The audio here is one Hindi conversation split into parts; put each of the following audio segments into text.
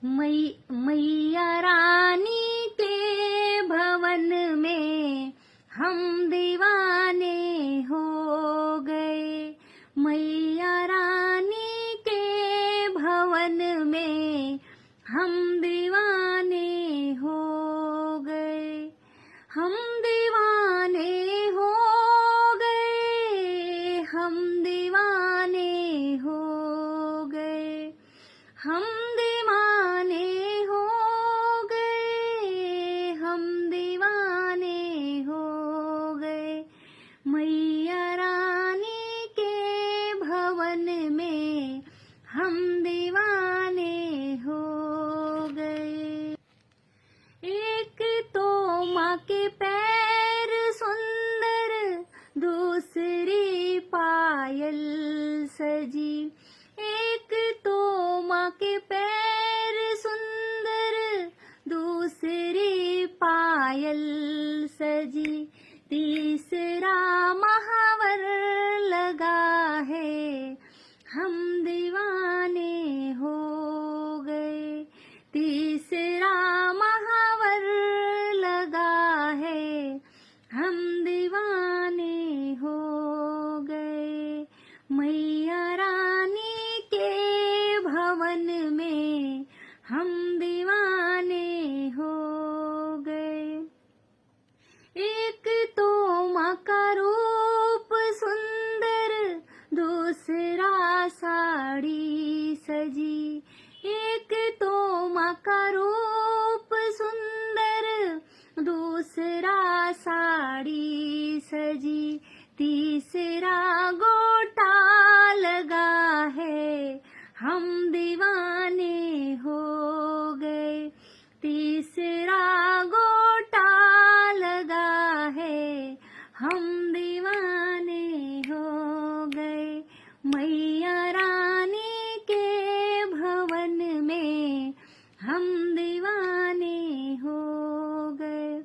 मैया रानी के भवन में हम दीवाने हो गए। मैया रानी के भवन में हम दीवाने हो गए। हम दीवाने हो गए। हम दीवाने हो गए। हम दीवाने हो गए। हम दीवाने हो गए। मैया रानी के भवन में हम दीवाने हो गए। एक तो माँ के पैर सुंदर, दूसरी पायल सजी। एक तो माँ के पैर सुंदर, दूसरी पायल सजी। तीसरा महावर लगा है, हम दीवाने हो गए। तीसरा महावर लगा है, हम दीवाने हो गए। मैया रानी के भवन में हम दीवाने हो गए। एक तो माँ का रूप सुंदर, दूसरा साड़ी सजी। एक तो माँ का रूप सुंदर, दूसरा साड़ी सजी। तीसरा गोटा लगा है, हम दीवाने हो गए। तीसरा गोटा लगा है, हम दीवाने हो गए। मैया रानी के भवन में हम दीवाने हो गए।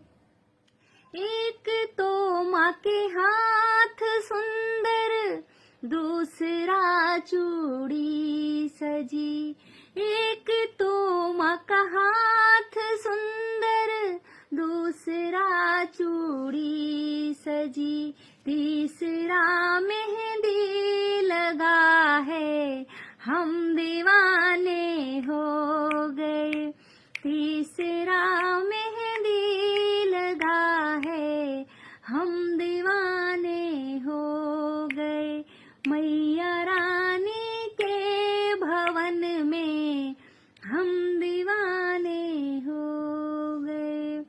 एक तो माँ के हाथ सुंदर, दूसरा चूड़ी सजी। एक तो माँ का हाथ सुंदर, दूसरा चूड़ी सजी। तीसरा मेहंदी लगा है, हम दीवाने हो गए। तीसरा मेहंदी लगा है, हम दीवाने हो गए। मैया रानी के भवन में हम दीवाने हो गए।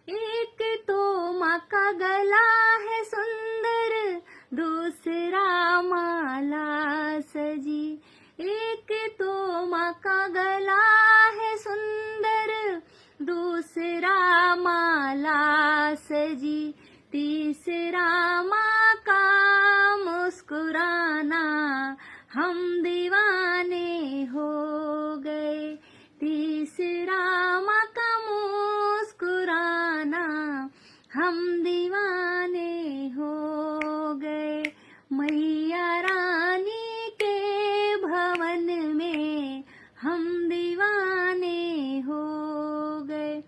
एक तो माँ का गला है सुंदर, दूसरा माला सजी। एक तो माँ का गला है सुंदर, दूसरा माला सजी। तीसरा माँ का मुस्कुराना, हम दीवाने हो गए। तीसरा माँ का मुस्कुराना, हम दीवाने हो गए। मैया रानी के भवन में हम दीवाने हो गए।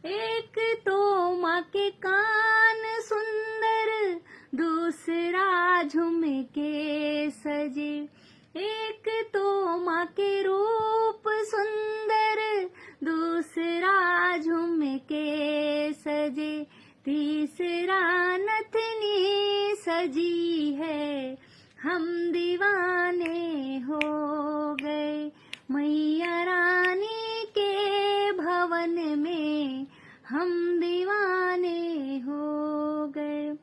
एक तो माँ के कान सुंदर, दूसरा झुमके सजे। एक तो माँ के रूप सुंदर, दूसरा झुमके सजे। तीसरा नथनी सजी है, हम दीवाने हो गए। मैया रानी के भवन में हम दीवाने हो गए।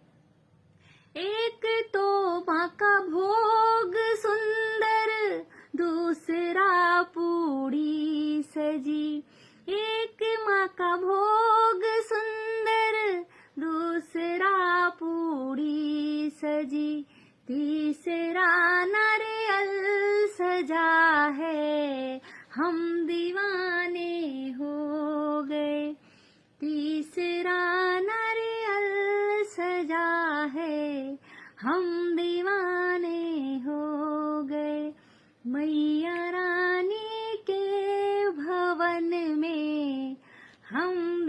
एक तो माँ का भोग सुंदर, दूसरा पूड़ी सजी। एक माँ का भोग सुंदर, दूसरा पूड़ी सजी। तीसरा नारियल सजा है, हम दीवाने हो गए। तीसरा नारियल सजा है, हम दीवाने हो गए। मैया रानी के हम